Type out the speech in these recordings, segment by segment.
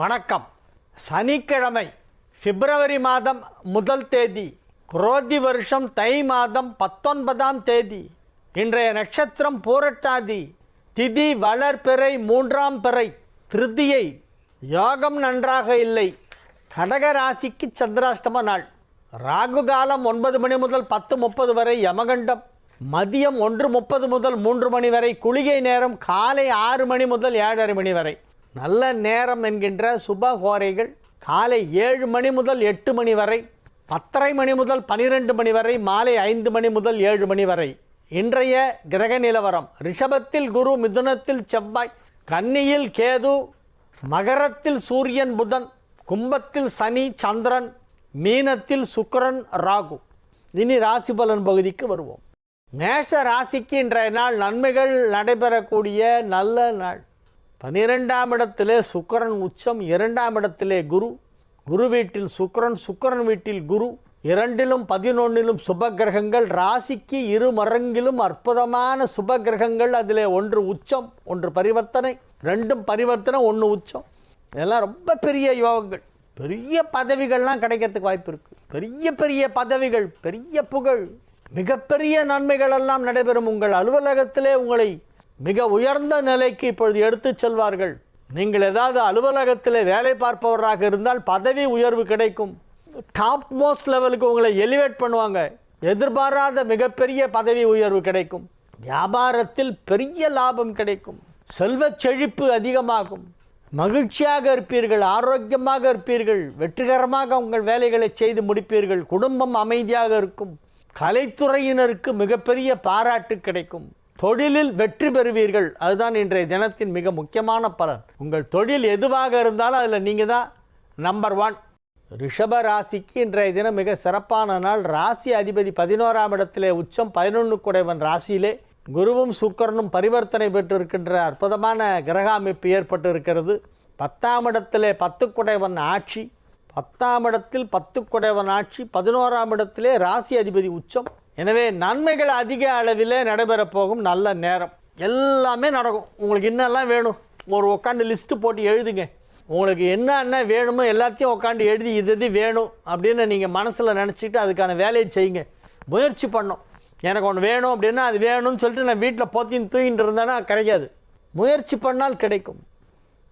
வணக்கம். சனிக்கிழமை பிப்ரவரி மாதம் 1 தேதி, குரோதி வருஷம் தை மாதம் 19ஆம் தேதி. இன்றைய நட்சத்திரம் பூரட்டாதி, திதி வளர்பிறை 3ஆம் பிறை, திருதியை. யோகம் நன்றாக இல்லை. கடக ராசிக்கு சந்திராஷ்டம நாள். ராகு காலம் 9 மணி முதல் 10:30 வரை யமகண்டம், மதியம் 1:30 முதல் 3 மணி வரை குளிகை நேரம், காலை 6 மணி முதல் 7:30 மணி வரை. நல்ல நேரம் என்கின்ற சுபஹோரைகள் காலை 7 மணி முதல் 8 மணி வரை, 10:30 மணி முதல் 12 மணி வரை, மாலை 5 மணி முதல் 7 மணி வரை. இன்றைய கிரக நிலவரம்: ரிஷபத்தில் குரு, மிதுனத்தில் செவ்வாய், கன்னியில் கேது, மகரத்தில் சூரியன் புதன், கும்பத்தில் சனி சந்திரன், மீனத்தில் சுக்கிரன் ராகு. இனி ராசி பலன் பகுதிக்கு வருவோம். மேஷ ராசிக்கு இன்றைய நாள் நன்மைகள் நடைபெறக்கூடிய நல்ல நாள். 12ஆம் இடத்திலே சுக்கிரன் உச்சம், 2ஆம் இடத்திலே குரு, குரு வீட்டில் சுக்கிரன், சுக்கிரன் வீட்டில் குரு, 2லும் 11லும் சுப கிரகங்கள். ராசிக்கு 2 மடங்கிலும் அற்புதமான சுப கிரகங்கள். அதில் 1 உச்சம், 1 பரிவர்த்தனை, 2ம் பரிவர்த்தனை, 1 உச்சம். இதெல்லாம் ரொம்ப பெரிய யோகங்கள். பெரிய பதவிகள்லாம் கிடைக்கிறதுக்கு வாய்ப்பு இருக்குது. பெரிய பெரிய பதவிகள், பெரிய புகழ், மிகப்பெரிய நன்மைகள் எல்லாம் நடைபெறும். உங்கள் அலுவலகத்திலே உங்களை மிக உயர்ந்த நிலைக்கு இப்பொழுது எடுத்து செல்வார்கள். நீங்கள் ஏதாவது அலுவலகத்தில் வேலை பார்ப்பவராக இருந்தால் பதவி உயர்வு கிடைக்கும். டாப் மோஸ்ட் லெவலுக்கு உங்களை எலிவேட் பண்ணுவாங்க. எதிர்பாராத மிகப்பெரிய பதவி உயர்வு கிடைக்கும். வியாபாரத்தில் பெரிய லாபம் கிடைக்கும். செல்வ செழிப்பு அதிகமாகும். மகிழ்ச்சியாக இருப்பீர்கள், ஆரோக்கியமாக இருப்பீர்கள், வெற்றிகரமாக உங்கள் வேலைகளை செய்து முடிப்பீர்கள். குடும்பம் அமைதியாக இருக்கும். கலைத்துறையினருக்கு மிகப்பெரிய பாராட்டு கிடைக்கும். தொழிலில் வெற்றி பெறுவீர்கள். அதுதான் இன்றைய தினத்தின் மிக முக்கியமான பலன். உங்கள் தொழில் எதுவாக இருந்தாலும் அதில் நீங்கள் தான் நம்பர் 1. ரிஷப ராசிக்கு இன்றைய தினம் மிக சிறப்பான நாள். ராசி அதிபதி 11ஆம் இடத்திலே உச்சம், 11 குடைவன் ராசியிலே குருவும் சுக்கிரனும் பரிவர்த்தனை பெற்றிருக்கின்ற அற்புதமான கிரக அமைப்பு ஏற்பட்டு இருக்கிறது. 10ஆம் இடத்திலே 10 குடைவன் ஆட்சி, 10ஆம் இடத்தில் 10 குடைவன் ஆட்சி, 11ஆம் இடத்திலே ராசி அதிபதி உச்சம். எனவே நன்மைகள் அதிக அளவில் நடைபெறப் போகும் நல்ல நேரம். எல்லாமே நடக்கும். உங்களுக்கு என்னெல்லாம் வேணும் ஒரு உட்காந்து லிஸ்ட்டு போட்டு எழுதுங்க. உங்களுக்கு என்ன வேணுமோ எல்லாத்தையும் உட்காந்து எழுதி இது வேணும் அப்படின்னு நீங்கள் மனசில் நினச்சிட்டு அதுக்கான வேலையை செய்யுங்க. முயற்சி பண்ணோம். எனக்கு ஒன்று வேணும் அப்படின்னா அது வேணும்னு சொல்லிட்டு நான் வீட்டில் போத்தின்னு தூங்கிட்டு இருந்தேன்னா கிடைக்காது. முயற்சி பண்ணால் கிடைக்கும்.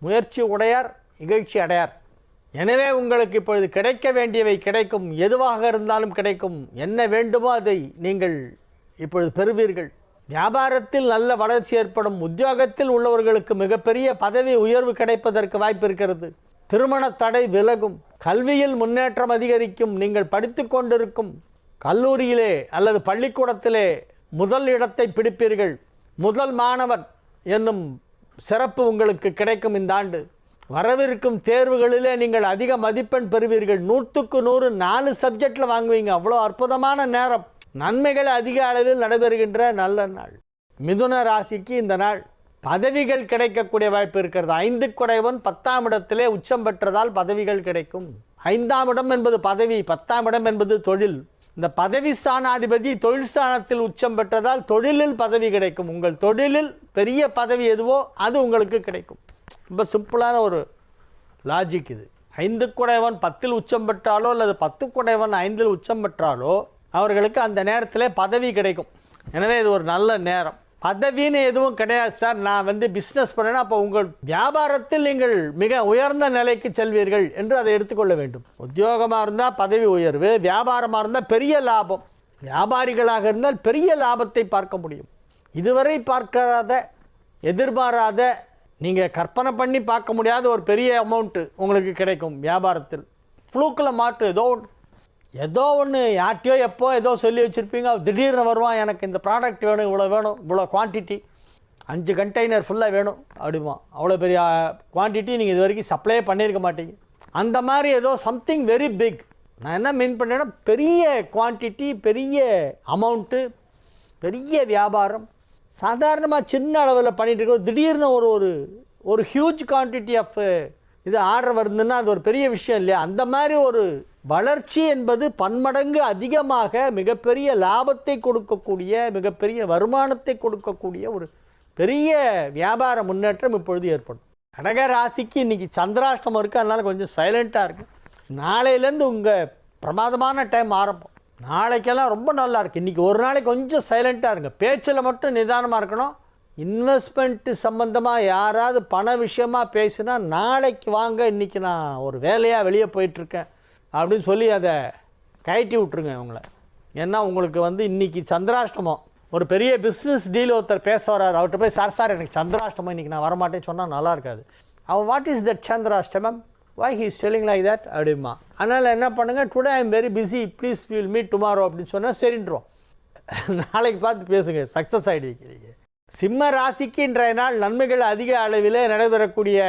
முயற்சி உடையார் இகழ்ச்சி அடையார். எனவே உங்களுக்கு இப்பொழுது கிடைக்க வேண்டியவை கிடைக்கும். எதுவாக இருந்தாலும் கிடைக்கும். என்ன வேண்டுமோ அதை நீங்கள் இப்பொழுது பெறுவீர்கள். வியாபாரத்தில் நல்ல வளர்ச்சி ஏற்படும். உத்தியோகத்தில் உள்ளவர்களுக்கு மிகப்பெரிய பதவி உயர்வு கிடைப்பதற்கு வாய்ப்பு இருக்கிறது. திருமண தடை விலகும். கல்வியில் முன்னேற்றம் அதிகரிக்கும். நீங்கள் படித்து கொண்டிருக்கும் கல்லூரியிலே அல்லது பள்ளிக்கூடத்திலே முதல் இடத்தை பிடிப்பீர்கள். முதல் மாணவன் என்னும் சிறப்பு உங்களுக்கு கிடைக்கும். இந்த ஆண்டு வரவிருக்கும் தேர்வுகளிலே நீங்கள் அதிக மதிப்பெண் பெறுவீர்கள். 100க்கு 100 4 சப்ஜெக்டில் வாங்குவீங்க. அவ்வளோ அற்புதமான நேரம். நன்மைகள் அதிக அளவில் நடைபெறுகின்ற நல்ல நாள். மிதுன ராசிக்கு இந்த நாள் பதவிகள் கிடைக்கக்கூடிய வாய்ப்பு இருக்கிறது. 5 குடைவன் 10ஆம் இடத்திலே உச்சம் பெற்றதால் பதவிகள் கிடைக்கும். 5ஆம் இடம் என்பது பதவி, 10ஆம் இடம் என்பது தொழில். இந்த பதவி ஸ்தானாதிபதி தொழில் ஸ்தானத்தில் உச்சம் பெற்றதால் தொழிலில் பதவி கிடைக்கும். உங்கள் தொழிலில் பெரிய பதவி எதுவோ அது உங்களுக்கு கிடைக்கும். ரொம்ப சிம்பிளான ஒரு லாஜிக் இது. 5 குடைவன் 10இல் உச்சம் பெற்றாலோ அல்லது 10 குடைவன் 5இல் உச்சம் பெற்றாலோ அவர்களுக்கு அந்த நேரத்தில் பதவி கிடைக்கும். எனவே இது ஒரு நல்ல நேரம். பதவின்னு எதுவும் கிடையாது சார், நான் பிஸ்னஸ் பண்ணேன்னா அப்போ உங்கள் வியாபாரத்தில் நீங்கள் மிக உயர்ந்த நிலைக்கு செல்வீர்கள் என்று அதை எடுத்துக்கொள்ள வேண்டும். உத்தியோகமாக இருந்தால் பதவி உயர்வு, வியாபாரமாக இருந்தால் பெரிய லாபம். வியாபாரிகளாக இருந்தால் பெரிய லாபத்தை பார்க்க முடியும். இதுவரை பார்க்காத, எதிர்பாராத, நீங்கள் கற்பனை பண்ணி பார்க்க முடியாத ஒரு பெரிய அமௌண்ட்டு உங்களுக்கு கிடைக்கும் வியாபாரத்தில். ஃப்ளூக்கில் மாட்டு ஏதோ ஒன்று யார்ட்டையோ எப்போ ஏதோ சொல்லி வச்சுருப்பீங்க. திடீர்னு வருவான், எனக்கு இந்த ப்ராடக்ட் வேணும், இவ்வளோ வேணும், இவ்வளோ குவான்டிட்டி, 5 கண்டெய்னர் ஃபுல்லாக வேணும் அப்படிமா. அவ்வளோ பெரிய குவான்டிட்டி நீங்கள் இது வரைக்கும் சப்ளையே பண்ணியிருக்க மாட்டீங்க. அந்த மாதிரி ஏதோ சம்திங் வெரி பிக். நான் என்ன மீன் பண்ணேன்னா பெரிய குவான்டிட்டி, பெரிய அமௌண்ட்டு, பெரிய வியாபாரம். சாதாரணமாக சின்ன அளவில் பண்ணிகிட்டு இருக்கோம். திடீர்னு ஒரு ஹியூஜ் குவான்டிட்டி ஆஃப் இது ஆர்டர் வருதுன்னா அது ஒரு பெரிய விஷயம் இல்லையா? அந்த மாதிரி ஒரு வளர்ச்சி என்பது பன்மடங்கு அதிகமாக மிகப்பெரிய லாபத்தை கொடுக்கக்கூடிய, மிகப்பெரிய வருமானத்தை கொடுக்கக்கூடிய ஒரு பெரிய வியாபார முன்னேற்றம் இப்பொழுது ஏற்படும். கடக ராசிக்கு இன்றைக்கி சந்திராஷ்டமம் இருக்குது, அதனால் கொஞ்சம் சைலண்ட்டாக இருக்குது. நாளையிலேருந்து உங்கள் பிரமாதமான டைம் ஆரம்பம். நாளைக்கெல்லாம் ரொம்ப நல்லா இருக்குது. இன்றைக்கி ஒரு நாளைக்கு கொஞ்சம் சைலண்ட்டாக இருங்க, பேச்சில் மட்டும் நிதானமாக இருக்கணும். இன்வெஸ்ட்மெண்ட்டு சம்மந்தமாக யாராவது பண விஷயமாக பேசினா நாளைக்கு வாங்க, இன்றைக்கி நான் ஒரு வேலையாக வெளியே போயிட்டுருக்கேன் அப்படின்னு சொல்லி அதை கயட்டி விட்ருங்க அவங்கள. ஏன்னா உங்களுக்கு இன்றைக்கி சந்திராஷ்டமம். ஒரு பெரிய பிஸ்னஸ் டீல் ஒருத்தர் பேச வர்றாரு, அவர்கிட்ட போய் சார் எனக்கு சந்திராஷ்டமம் இன்றைக்கி நான் வரமாட்டேன்னு சொன்னால் நல்லா இருக்காது. அவன் what is that chandrashtamam, why he is telling like that அப்படிமா. அதனால் என்ன பண்ணுங்கள், today I am very busy, please will meet tomorrow அப்படின்னு சொன்னால் சரின்றோம். நாளைக்கு பார்த்து பேசுங்க, சக்ஸஸ் ஆகிடுவீங்க. சிம்ம ராசிக்கு இன்றைய நாள் நன்மைகள் அதிக அளவில் நடைபெறக்கூடிய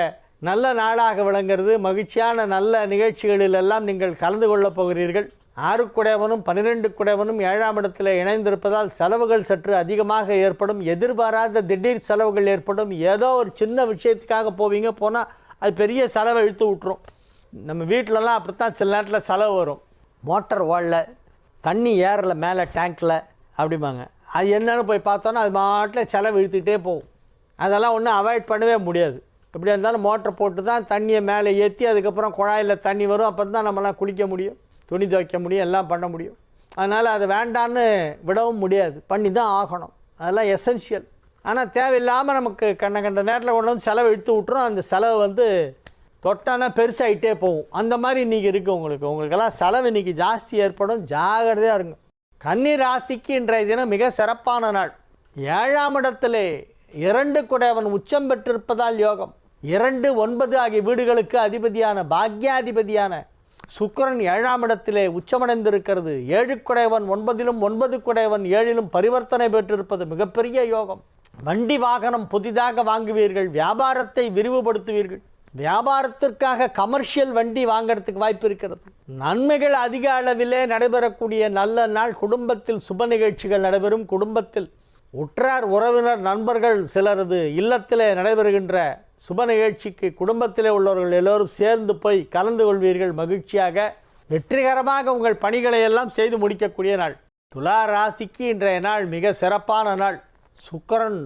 நல்ல நாளாக விளங்குறது. மகிழ்ச்சியான நல்ல நிகழ்ச்சிகளிலெல்லாம் நீங்கள் கலந்து கொள்ளப் போகிறீர்கள். 6 குடையவனும் 12 குடையவனும் 7ஆம் இடத்தில் இணைந்திருப்பதால் செலவுகள் சற்று அதிகமாக ஏற்படும். எதிர்பாராத திடீர் செலவுகள் ஏற்படும். ஏதோ ஒரு சின்ன விஷயத்துக்காக போவீங்க, போனால் அது பெரிய செலவை இழுத்து விட்டுரும். நம்ம வீட்டிலலாம் அப்படித்தான் சில நேரத்தில் செலவு வரும். மோட்டர் ஓடல, தண்ணி ஏறலை மேலே டேங்க்கில் அப்படிம்பாங்க. அது என்னென்னு போய் பார்த்தோன்னா அது மாட்டில் செலவு இழுத்துக்கிட்டே போகும். அதெல்லாம் ஒன்றும் அவாய்ட் பண்ணவே முடியாது. எப்படி இருந்தாலும் மோட்டர் போட்டு தான் தண்ணியை மேலே ஏற்றி அதுக்கப்புறம் குழாயில் தண்ணி வரும். அப்போ தான் நம்மளாம் குளிக்க முடியும், துணி துவைக்க முடியும், எல்லாம் பண்ண முடியும். அதனால் அது வேண்டான்னு விடவும் முடியாது, பண்ணி தான் ஆகணும். அதெல்லாம் எசென்ஷியல். ஆனால் தேவையில்லாமல் நமக்கு கண்ட நேரத்தில் கொண்டு வந்து செலவு இழுத்து விட்டுரும். அந்த செலவு தொட்டானா பெருசாகிட்டே போகும். அந்த மாதிரி இன்றைக்கி இருக்குது உங்களுக்கெல்லாம் செலவு இன்றைக்கி ஜாஸ்தி ஏற்படும். ஜாகிரதையாக இருங்க. கன்னி ராசிக்கு இன்றைய தினம் மிக சிறப்பான நாள். 7ஆம் இடத்திலே 2 குடையவன் உச்சம் பெற்றிருப்பதால் யோகம். 2, 9 ஆகிய வீடுகளுக்கு அதிபதியான பாக்யாதிபதியான சுக்கிரன் 7ஆம் இடத்திலே உச்சமடைந்திருக்கிறது. 7 குடையவன் 9லும் 9 குடையவன் 7லும் பரிவர்த்தனை பெற்றிருப்பது மிகப்பெரிய யோகம். வண்டி வாகனம் புதிதாக வாங்குவீர்கள். வியாபாரத்தை விரிவுபடுத்துவீர்கள். வியாபாரத்திற்காக கமர்ஷியல் வண்டி வாங்கிறதுக்கு வாய்ப்பு இருக்கிறது. நன்மைகள் அதிக அளவிலே நடைபெறக்கூடிய நல்ல நாள். குடும்பத்தில் சுப நிகழ்ச்சிகள் நடைபெறும். குடும்பத்தில் உற்றார் உறவினர் நண்பர்கள் சிலரது இல்லத்திலே நடைபெறுகின்ற சுப நிகழ்ச்சிக்கு குடும்பத்திலே உள்ளவர்கள் எல்லோரும் சேர்ந்து போய் கலந்து கொள்வீர்கள். மகிழ்ச்சியாக வெற்றிகரமாக உங்கள் பணிகளை எல்லாம் செய்து முடிக்கக்கூடிய நாள். துலா ராசிக்கு இன்றைய நாள் மிக சிறப்பான நாள். சுக்கிரன்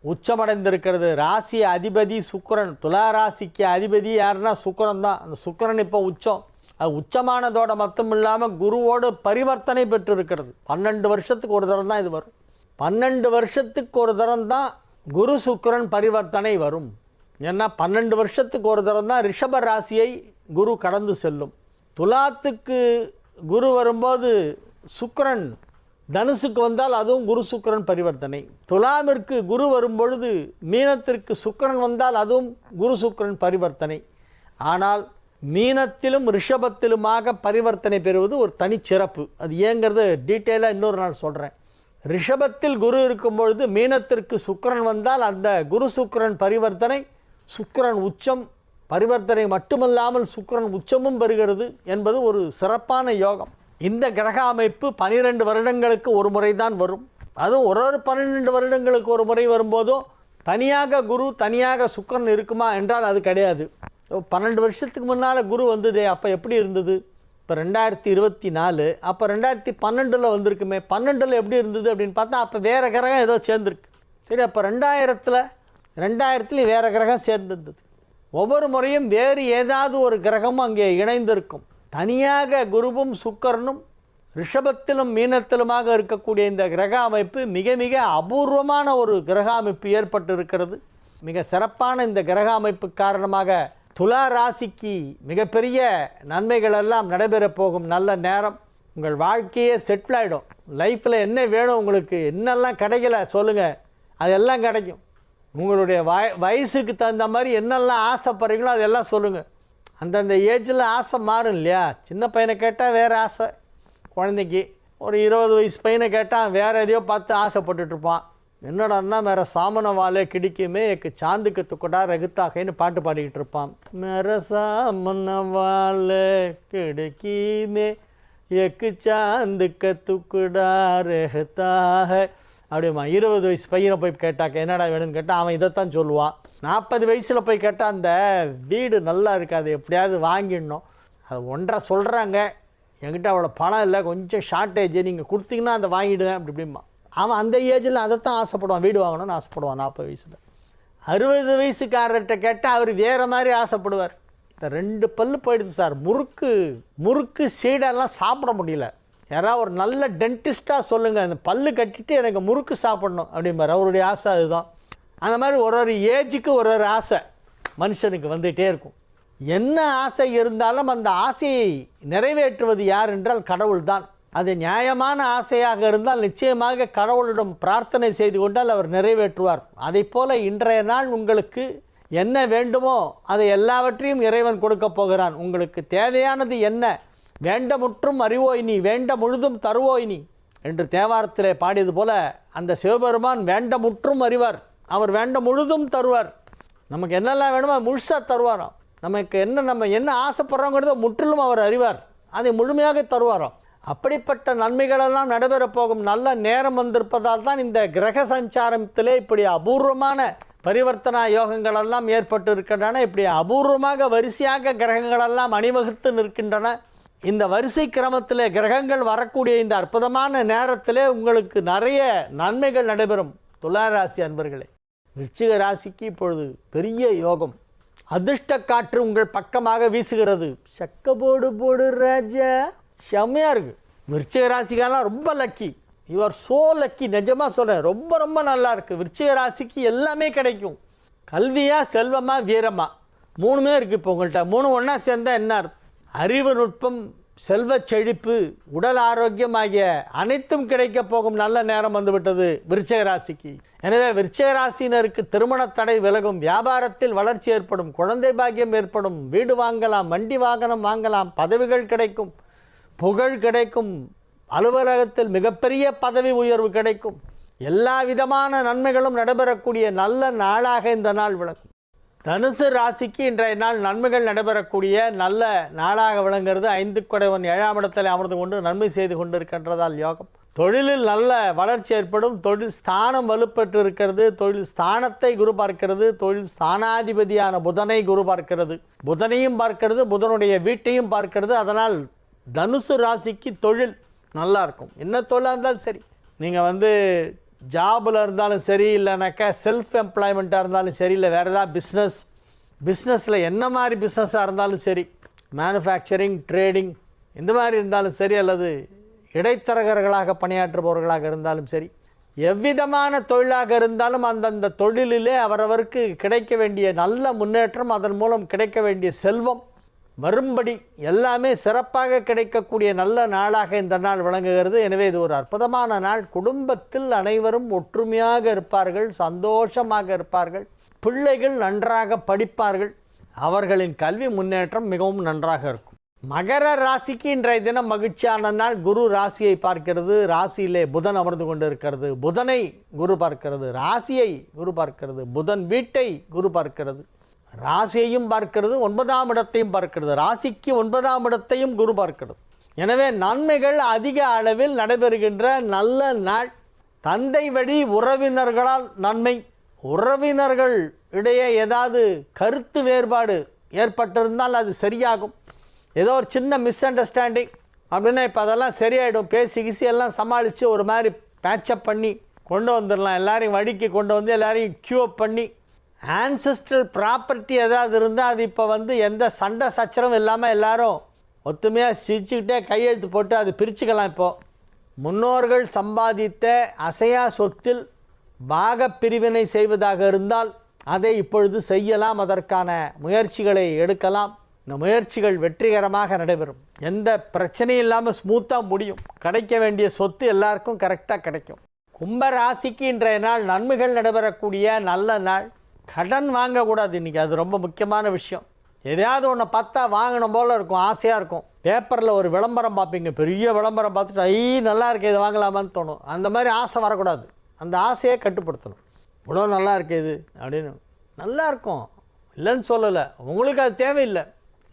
உச்சமடைந்திருக்கிறது. ராசி அதிபதி சுக்கிரன். துலா ராசிக்கு அதிபதி யாருன்னா சுக்கிரன் தான். அந்த சுக்கிரன் இப்போ உச்சம். அது உச்சமானதோடு மட்டும் இல்லாமல் குருவோடு பரிவர்த்தனை பெற்றிருக்கிறது. 12 வருஷத்துக்கு ஒரு தரம் தான் இது வரும். 12 வருஷத்துக்கு ஒரு தரம் தான் குரு சுக்கிரன் பரிவர்த்தனை வரும். ஏன்னா 12 வருஷத்துக்கு ஒரு தரம் தான் ரிஷப ராசியை குரு கடந்து செல்லும். துலாத்துக்கு குரு வரும்போது சுக்கிரன் தனுசுக்கு வந்தால் அதுவும் குரு சுக்கிரன் பரிவர்த்தனை. துலாமிற்கு குரு வரும்பொழுது மீனத்திற்கு சுக்கிரன் வந்தால் அதுவும் குரு சுக்கிரன் பரிவர்த்தனை. ஆனால் மீனத்திலும் ரிஷபத்திலுமாக பரிவர்த்தனை பெறுவது ஒரு தனிச்சிறப்பு. அது ஏங்கிறது டீட்டெயிலாக இன்னொரு நாள் சொல்கிறேன். ரிஷபத்தில் குரு இருக்கும்பொழுது மீனத்திற்கு சுக்கிரன் வந்தால் அந்த குரு சுக்கிரன் பரிவர்த்தனை, சுக்கிரன் உச்சம் பரிவர்த்தனை மட்டுமல்லாமல் சுக்கிரன் உச்சமும் பெறுகிறது என்பது ஒரு சிறப்பான யோகம். இந்த கிரக அமைப்பு 12 வருடங்களுக்கு ஒரு முறை தான் வரும். அதுவும் ஒரு 12 வருடங்களுக்கு ஒரு முறை வரும்போதும் தனியாக குரு தனியாக சுக்கிரன் இருக்குமா என்றால் அது கிடையாது. 12 வருஷத்துக்கு முன்னால் குரு வந்ததே, அப்போ எப்படி இருந்தது? இப்போ 2024, அப்போ 2012 வந்திருக்குமே, 12 எப்படி இருந்தது அப்படின்னு பார்த்தா அப்போ வேறு கிரகம் ஏதோ சேர்ந்துருக்கு. சரி, அப்போ 2000 வேறு கிரகம் சேர்ந்துருந்தது. ஒவ்வொரு முறையும் வேறு ஏதாவது ஒரு கிரகமும் அங்கே இணைந்திருக்கும். தனியாக குருவும் சுக்கிரனும் ரிஷபத்திலும் மீனத்திலுமாக இருக்கக்கூடிய இந்த கிரக அமைப்பு மிக மிக அபூர்வமான ஒரு கிரக அமைப்பு ஏற்பட்டு இருக்கிறது. மிக சிறப்பான இந்த கிரக அமைப்பு காரணமாக துலா ராசிக்கு மிகப்பெரிய நன்மைகள் எல்லாம் நடைபெறப் போகும் நல்ல நேரம். உங்கள் வாழ்க்கையே செட்டில் ஆகிடும். லைஃப்பில் என்ன வேணும், உங்களுக்கு என்னெல்லாம் கிடைக்கல சொல்லுங்கள், அதெல்லாம் கிடைக்கும். உங்களுடைய வயசுக்கு தகுந்த மாதிரி என்னெல்லாம் ஆசைப்படுறீங்களோ அதெல்லாம் சொல்லுங்கள். அந்தந்த ஏஜில் ஆசை மாறும் இல்லையா? சின்ன பையனை கேட்டால் வேறு ஆசை, குழந்தைக்கு ஒரு 20 வயசு பையனை கேட்டால் வேறு எதையோ பார்த்து ஆசைப்பட்டுட்ருப்பான். என்னடான்னா வேறு சாமன வாழை கிடைக்குமே எக்கு சாந்துக்கு துக்கடா ரகுத்தாகைன்னு பாட்டு பாடிக்கிட்டு இருப்பான். மேர சாமன வாழை கிடைக்குமே எக்கு சாந்துக்க துக்குடா ரகுத்தாக அப்படிமா. 20 வயசு பையனை போய் கேட்டாக்க என்னடா வேணும்னு கேட்டால் அவன் இதைத்தான் சொல்லுவான். 40 வயசில் போய் கேட்டால் அந்த வீடு நல்லா இருக்காது, எப்படியாவது வாங்கிடணும். அது ஒன்றை சொல்கிறாங்க, என்கிட்ட அவ்வளோ பணம் இல்லை, கொஞ்சம் ஷார்ட்டேஜ், நீங்கள் கொடுத்தீங்கன்னா அதை வாங்கிடுவேன் அப்படி இப்படிமா. அவன் அந்த ஏஜில் அதைத்தான் ஆசைப்படுவான், வீடு வாங்கணும்னு ஆசைப்படுவான் 40 வயசில். 60 வயசுக்காரர்கிட்ட கேட்டால் அவர் வேறு மாதிரி ஆசைப்படுவார். இந்த 2 பல்லு போயிடுது சார், முறுக்கு சீடெல்லாம் சாப்பிட முடியல, யாராவது ஒரு நல்ல டென்டிஸ்ட்டாக சொல்லுங்கள், அந்த பல்லு கட்டிட்டு எனக்கு முறுக்கு சாப்பிடணும் அப்படிம்பார். அவருடைய ஆசை அதுதான். அந்த மாதிரி ஒரு ஏஜுக்கு ஒரு ஆசை மனுஷனுக்கு வந்துகிட்டே இருக்கும். என்ன ஆசை இருந்தாலும் அந்த ஆசையை நிறைவேற்றுவது யார் என்றால் கடவுள் தான். அது நியாயமான ஆசையாக இருந்தால் நிச்சயமாக கடவுளிடம் பிரார்த்தனை செய்து கொண்டால் அவர் நிறைவேற்றுவார். அதை போல இன்றைய நாள் உங்களுக்கு என்ன வேண்டுமோ அதை எல்லாவற்றையும் இறைவன் கொடுக்க போகிறான். உங்களுக்கு தேவையானது என்ன? வேண்டமுற்றும் அறிவோய் நீ, வேண்ட முழுதும் தருவோய் நீ என்று தேவாரத்திலே பாடியது போல அந்த சிவபெருமான் வேண்டமுற்றும் அறிவார், அவர் வேண்ட முழுதும் தருவார். நமக்கு என்னெல்லாம் வேணுமோ முழுசாக தருவாராம். நம்ம என்ன ஆசைப்படுறோங்கிறத முற்றிலும் அவர் அறிவார், அதை முழுமையாக தருவாராம். அப்படிப்பட்ட நன்மைகளெல்லாம் நடைபெறப் போகும் நல்ல நேரம் வந்திருப்பதால் தான் இந்த கிரக சஞ்சாரத்திலே இப்படி அபூர்வமான பரிவர்த்தனா யோகங்களெல்லாம் ஏற்பட்டு இருக்கின்றன. இப்படி அபூர்வமாக வரிசையாக கிரகங்களெல்லாம் அணிவகுத்து நிற்கின்றன. இந்த வரிசை கிரமத்தில் கிரகங்கள் வரக்கூடிய இந்த அற்புதமான நேரத்திலே உங்களுக்கு நிறைய நன்மைகள் நடைபெறும். துலா ராசி அன்பர்களே, விருச்சிக ராசிக்கு இப்பொழுது பெரிய யோகம். அதிர்ஷ்ட காற்று உங்கள் பக்கமாக வீசுகிறது. சக்க போடு ராஜா, செம்மையாக இருக்குது. விருச்சிக ராசிக்காரெலாம் ரொம்ப லக்கி. You are so lucky. நிஜமாக சொல்கிறேன், ரொம்ப நல்லா இருக்குது. விருச்சிக ராசிக்கு எல்லாமே கிடைக்கும். கல்வியாக, செல்வமாக, வீரமாக, 3மே இருக்குது. இப்போ உங்கள்கிட்ட 3 ஒன்றா சேர்ந்தால் என்ன அர்த்தம்? அறிவு, நுட்பம், செல்வ செழிப்பு, உடல் ஆரோக்கியம் ஆகிய அனைத்தும் கிடைக்க போகும் நல்ல நேரம் வந்துவிட்டது விருச்சிக ராசிக்கு. எனவே விருச்சிக ராசியினருக்கு திருமண தடை விலகும், வியாபாரத்தில் வளர்ச்சி ஏற்படும், குழந்தை பாக்கியம் ஏற்படும், வீடு வாங்கலாம், வண்டி வாகனம் வாங்கலாம், பதவிகள் கிடைக்கும், புகழ் கிடைக்கும், அலுவலகத்தில் மிகப்பெரிய பதவி உயர்வு கிடைக்கும். எல்லா விதமான நன்மைகளும் நடைபெறக்கூடிய நல்ல நாளாக இந்த நாள் விளக்கும். தனுசு ராசிக்கு இன்றைய நாள் நன்மைகள் நடைபெறக்கூடிய நல்ல நாளாக விளங்குகிறது. 5 குடைவன் 7ஆம் இடத்தில் அமர்ந்து கொண்டு நன்மை செய்து கொண்டிருக்கின்றதால் யோகம். தொழிலில் நல்ல வளர்ச்சி ஏற்படும். தொழில் ஸ்தானம் வலுப்பெற்று இருக்கிறது. தொழில் ஸ்தானத்தை குரு பார்க்கிறது. தொழில் ஸ்தானாதிபதியான புதனை குரு பார்க்கிறது. புதனையும் பார்க்கிறது, புதனுடைய வீட்டையும் பார்க்கிறது. அதனால் தனுசு ராசிக்கு தொழில் நல்லா இருக்கும். என்ன தொழிலாக இருந்தாலும் சரி, நீங்கள் ஜாபில் இருந்தாலும் சரி, இல்லைனாக்கா செல்ஃப் எம்ப்ளாய்மெண்ட்டாக இருந்தாலும் சரி, இல்லை வேறு ஏதாவது பிஸ்னஸில் என்ன மாதிரி பிஸ்னஸாக இருந்தாலும் சரி, மேனுஃபேக்சரிங், ட்ரேடிங் இந்த மாதிரி இருந்தாலும் சரி, அல்லது இடைத்தரகர்களாக பணியாற்றுபவர்களாக இருந்தாலும் சரி, எவ்விதமான தொழிலாக இருந்தாலும் அந்தந்த தொழிலிலே அவரவருக்கு கிடைக்க வேண்டிய நல்ல முன்னேற்றம், அதன் மூலம் கிடைக்க வேண்டிய செல்வம் வரும்படி எல்லாமே சிறப்பாக கிடைக்கக்கூடிய நல்ல நாளாக இந்த நாள் விளங்குகிறது. எனவே இது ஒரு அற்புதமான நாள். குடும்பத்தில் அனைவரும் ஒற்றுமையாக இருப்பார்கள், சந்தோஷமாக இருப்பார்கள், பிள்ளைகள் நன்றாக படிப்பார்கள், அவர்களின் கல்வி முன்னேற்றம் மிகவும் நன்றாக இருக்கும். மகர ராசிக்கு இன்றைய தினம் மகிழ்ச்சியான நாள். குரு ராசியை பார்க்கிறது. ராசியிலே புதன் அமர்ந்து கொண்டு இருக்கிறது. புதனை குரு பார்க்கிறது, ராசியை குரு பார்க்கிறது, புதன் வீட்டை குரு பார்க்கிறது, ராசியையும் பார்க்கிறது, 9ஆம் இடத்தையும் பார்க்கிறது, ராசிக்கு 9ஆம் இடத்தையும் குரு பார்க்கிறது. எனவே நன்மைகள் அதிக அளவில் நடைபெறுகின்ற நல்ல நாள். தந்தை வழி உறவினர்களால் நன்மை. உறவினர்கள் இடையே ஏதாவது கருத்து வேறுபாடு ஏற்பட்டிருந்தால் அது சரியாகும். ஏதோ ஒரு சின்ன மிஸ் அண்டர்ஸ்டாண்டிங் அப்படின்னா இப்போ அதெல்லாம் சரியாயிடும். பேசி எல்லாம் சமாளித்து ஒரு மாதிரி பேட்சப் பண்ணி கொண்டு வந்துடலாம். எல்லாரையும் வழிக்கு கொண்டு வந்து எல்லாரையும் க்யூஅப் பண்ணி, ஆன்செஸ்ட்ரல் ப்ராப்பர்ட்டி ஏதாவது இருந்தால் அது இப்போ எந்த சண்டை சச்சரவும் இல்லாமல் எல்லாரும் ஒத்துமையாக சிரிச்சுக்கிட்டே கையெழுத்து போட்டு அது பிரிச்சுக்கலாம். இப்போது முன்னோர்கள் சம்பாதித்த அசையா சொத்தில் பாகப்பிரிவினை செய்வதாக இருந்தால் அதை இப்பொழுது செய்யலாம். அதற்கான முயற்சிகளை எடுக்கலாம். இந்த முயற்சிகள் வெற்றிகரமாக நடைபெறும். எந்த பிரச்சனையும் இல்லாமல் ஸ்மூத்தாக முடியும். கிடைக்க வேண்டிய சொத்து எல்லாருக்கும் கரெக்டாக கிடைக்கும். கும்ப ராசிக்கு இன்றைய நாள் நன்மைகள் நடைபெறக்கூடிய நல்ல நாள். கடன் வாங்கக்கூடாது இன்றைக்கி, அது ரொம்ப முக்கியமான விஷயம். எதையாவது ஒன்று பார்த்தா வாங்கணும் போல் இருக்கும், ஆசையாக இருக்கும். பேப்பரில் ஒரு விளம்பரம் பார்ப்பீங்க, பெரிய விளம்பரம் பார்த்துட்டு நல்லா இருக்குது இது வாங்கலாமான்னு தோணும். அந்த மாதிரி ஆசை வரக்கூடாது. அந்த ஆசையை கட்டுப்படுத்தணும். இவ்வளோ நல்லா இருக்குது இது அப்படின்னு. நல்லா இருக்கும், இல்லைன்னு சொல்லலை, உங்களுக்கு அது தேவையில்லை.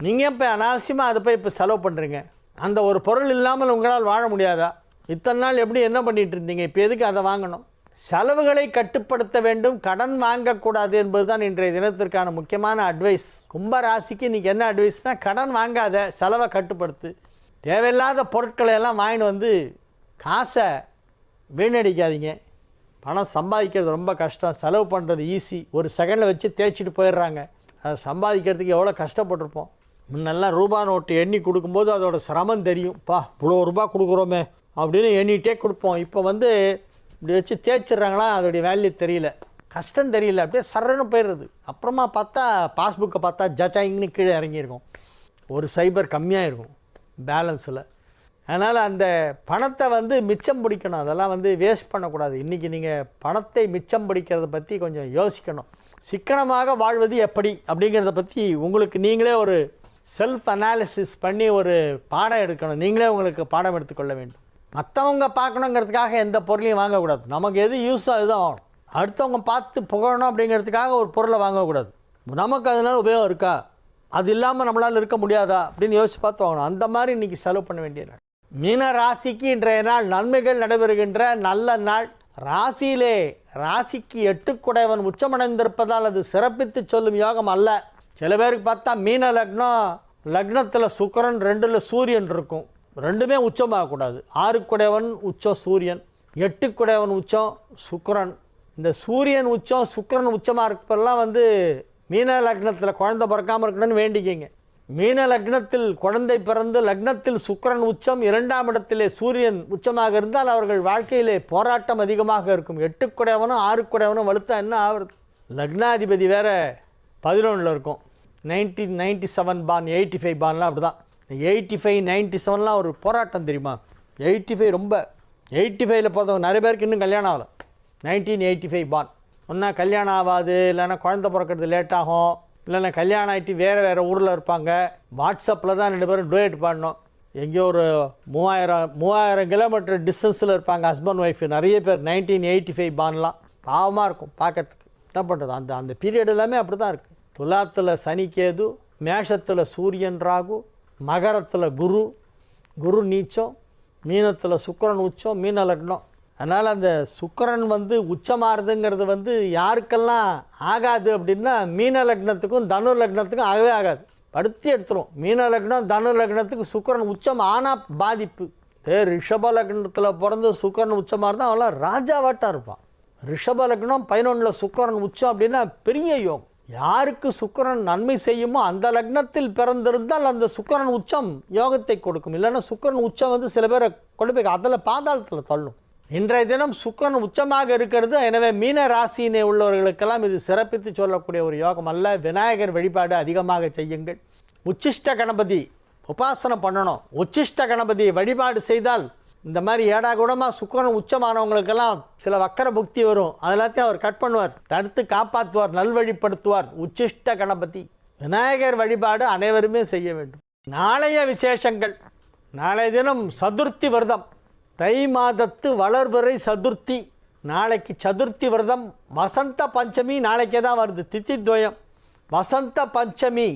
நீங்கள் இப்போ அனாவசியமாக அதை போய் இப்போ செலவு பண்ணுறீங்க. அந்த ஒரு பொருள் இல்லாமல் உங்களால் வாழ முடியாதா? இத்தனை நாள் எப்படி என்ன பண்ணிகிட்டு இருந்தீங்க? இப்போ எதுக்கு அதை வாங்கணும்? செலவுகளை கட்டுப்படுத்த வேண்டும், கடன் வாங்கக்கூடாது என்பது தான் இன்றைய தினத்திற்கான முக்கியமான அட்வைஸ். கும்பராசிக்கு இன்றைக்கி என்ன அட்வைஸ்னால், கடன் வாங்காத, செலவை கட்டுப்படுத்து. தேவையில்லாத பொருட்களை எல்லாம் வாங்கிட்டு காசை வீணடிக்காதீங்க. பணம் சம்பாதிக்கிறது ரொம்ப கஷ்டம், செலவு பண்ணுறது ஈஸி, ஒரு செகண்டில் வச்சு தேய்ச்சிட்டு போயிடுறாங்க. அதை சம்பாதிக்கிறதுக்கு எவ்வளோ கஷ்டப்பட்டிருப்போம். முன்னெல்லாம் ரூபா நோட்டு எண்ணி கொடுக்கும்போது அதோட சிரமம் தெரியும். இவ்வளோ ரூபா கொடுக்குறோமே அப்படின்னு எண்ணிகிட்டே கொடுப்போம். இப்போ இப்படி வச்சு தேய்ச்சிட்றாங்களா, அதோடைய வேல்யூ தெரியல, கஷ்டம் தெரியல, அப்படியே சரன்னு போயிடுறது. அப்புறமா பார்த்தா பாஸ்புக்கை பார்த்தா ஜச்சாயிங்னு கீழே இறங்கியிருக்கும், ஒரு சைபர் கம்மியாக இருக்கும் பேலன்ஸில். அதனால் அந்த பணத்தை மிச்சம் பிடிக்கணும், அதெல்லாம் வேஸ்ட் பண்ணக்கூடாது. இன்றைக்கி நீங்கள் பணத்தை மிச்சம் பிடிக்கிறத பற்றி கொஞ்சம் யோசிக்கணும். சிக்கனமாக வாழ்வது எப்படி அப்படிங்கிறத பற்றி உங்களுக்கு நீங்களே ஒரு செல்ஃப் அனாலிசிஸ் பண்ணி ஒரு பாடம் எடுக்கணும். நீங்களே உங்களுக்கு பாடம் எடுத்துக்கொள்ள வேண்டும். மற்றவங்க பார்க்கணுங்கிறதுக்காக எந்த பொருளையும் வாங்கக்கூடாது. நமக்கு எது யூஸோ அதுதான் ஆகணும். அடுத்தவங்க பார்த்து புகழணும் அப்படிங்கிறதுக்காக ஒரு பொருளை வாங்கக்கூடாது. நமக்கு அதனால் உபயோகம் இருக்கா, அது இல்லாமல் நம்மளால் இருக்க முடியாதா அப்படின்னு யோசித்து பார்த்து வாங்கணும். அந்த மாதிரி இன்றைக்கி செலவு பண்ண வேண்டிய நாள். மீன ராசிக்கு இன்றைய நாள் நன்மைகள் நடைபெறுகின்ற நல்ல நாள். ராசிக்கு 8 குடையவன் உச்சமடைந்திருப்பதால் அது சிறப்பித்து சொல்லும் யோகம் அல்ல. சில பேருக்கு பார்த்தா மீன லக்னத்தில் சுக்கிரன், 2ல் சூரியன் இருக்கும், ரெண்டுமே உச்சமாகக்கூடாது. 6 குடையவன் உச்சம் சூரியன், 8 குடையவன் உச்சம் சுக்கிரன். இந்த சூரியன் உச்சம் சுக்கிரன் உச்சமாக இருப்பெல்லாம் மீன லக்னத்தில் குழந்தை பிறக்காமல் இருக்கணும்னு வேண்டிக்கிங்க. மீன லக்னத்தில் குழந்தை பிறந்து லக்னத்தில் சுக்கிரன் உச்சம், 2ஆம் இடத்திலே சூரியன் உச்சமாக இருந்தால் அவர்கள் வாழ்க்கையிலே போராட்டம் அதிகமாக இருக்கும். 8 குடையவனும் 6 குடையவனும் வலுத்தா என்ன ஆகுறது? லக்னாதிபதி வேறு 11ல் இருக்கும். 1997 பான் 85 பான்லாம் அப்படி தான். 85 97லாம் ஒரு போராட்டம் தெரியுமா? 85 ரொம்ப 85ல் போகிறவங்க நிறைய பேருக்கு இன்னும் கல்யாணம் ஆகலை. 1985 பான் ஒன்றா கல்யாணம் ஆகாது, இல்லைன்னா குழந்தை பிறக்கிறது லேட் ஆகும், இல்லைன்னா கல்யாணம் ஆகிட்டு வேறு ஊரில் இருப்பாங்க. வாட்ஸ்அப்பில் தான் 2 பேரும் டூயட் பாடணும். எங்கேயோ ஒரு 3000 கிலோமீட்டர் டிஸ்டன்ஸில் இருப்பாங்க ஹஸ்பண்ட் ஒய்ஃபு நிறைய பேர். 1985 பான்லாம் பாவமாக இருக்கும் பார்க்கறதுக்கு. என்ன பண்ணுறது, அந்த பீரியட் எல்லாமே அப்படி தான் இருக்குது. துலாத்தில் சனி கேது, மேஷத்தில் சூரியன் ராகு, மகரத்தில் குரு நீச்சம், மீனத்தில் சுக்கிரன் உச்சம், மீன லக்னம். அதனால் அந்த சுக்கிரன் உச்சமாறுதுங்கிறது யாருக்கெல்லாம் ஆகாது அப்படின்னா மீன லக்னத்துக்கும் தனு லக்னத்துக்கும் ஆகவே ஆகாது, படுத்தி எடுத்துரும். மீன லக்னம் தனு லக்னத்துக்கு சுக்கிரன் உச்சம் ஆனால் பாதிப்பு. ரிஷப லக்னத்தில் பிறந்து சுக்கிரன் உச்சமாக இருந்தால் அவெல்லாம் ராஜாவாட்டாக இருப்பான். ரிஷப லக்னம் 11ல் சுக்கிரன் உச்சம் அப்படின்னா பெரிய யோகம். யாருக்கு சுக்கிரன் நன்மை செய்யுமோ அந்த லக்னத்தில் பிறந்திருந்தால் அந்த சுக்கிரன் உச்சம் யோகத்தை கொடுக்கும். இல்லைன்னா சுக்கிரன் உச்சம் சில பேரை கொண்டு போய் அதில் பாதாளத்தில் தள்ளும். இன்றைய தினம் சுக்கிரன் உச்சமாக இருக்கிறது. எனவே மீன ராசியினை உள்ளவர்களுக்கெல்லாம் இது சிறப்பித்து சொல்லக்கூடிய ஒரு யோகம் அல்ல. விநாயகர் வழிபாடு அதிகமாக செய்யுங்கள். உச்சிஷ்ட கணபதி உபாசனம் பண்ணணும். உச்சிஷ்ட கணபதி வழிபாடு செய்தால் இந்த மாதிரி ஏடாகூடமாக சுக்கிரன் உச்சமானவங்களுக்கெல்லாம் சில வக்கர புக்தி வரும், அதெல்லாத்தையும் அவர் கட் பண்ணுவார், தடுத்து காப்பாற்றுவார், நல்வழிப்படுத்துவார். உச்சிஷ்ட கணபதி விநாயகர் வழிபாடு அனைவருமே செய்ய வேண்டும். நாளைய விசேஷங்கள். நாளைய தினம் சதுர்த்தி விரதம், தை மாதத்து வளர்பிறை சதுர்த்தி. நாளைக்கு சதுர்த்தி விரதம். வசந்த பஞ்சமி நாளைக்கே தான் வருது, திதித்வயம். வசந்த பஞ்சமி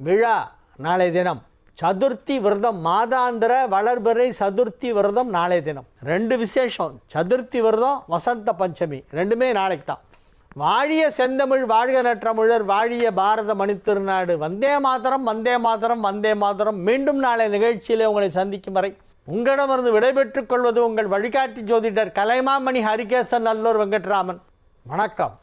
விழா நாளைய தினம். சதுர்த்தி விரதம், மாதாந்திர வளர்பிறை சதுர்த்தி விரதம் நாளைய தினம். 2 விசேஷம், சதுர்த்தி விரதம், வசந்த பஞ்சமி, ரெண்டுமே நாளைக்கு தான். வாழிய செந்தமிழ் வாழ்க நற்றமிழர், வாழிய பாரத மணித்திருநாடு. வந்தே மாதரம் வந்தே மாதரம் வந்தே மாதரம். மீண்டும் நாளை நிகழ்ச்சியிலே உங்களை சந்திக்கும் வரை உங்களிடமிருந்து விடைபெற்றுக் கொள்வது உங்கள் வழிகாட்டி ஜோதிடர் கலைமாமணி ஹரிகேசன் நல்லூர் வெங்கட்ராமன். வணக்கம்.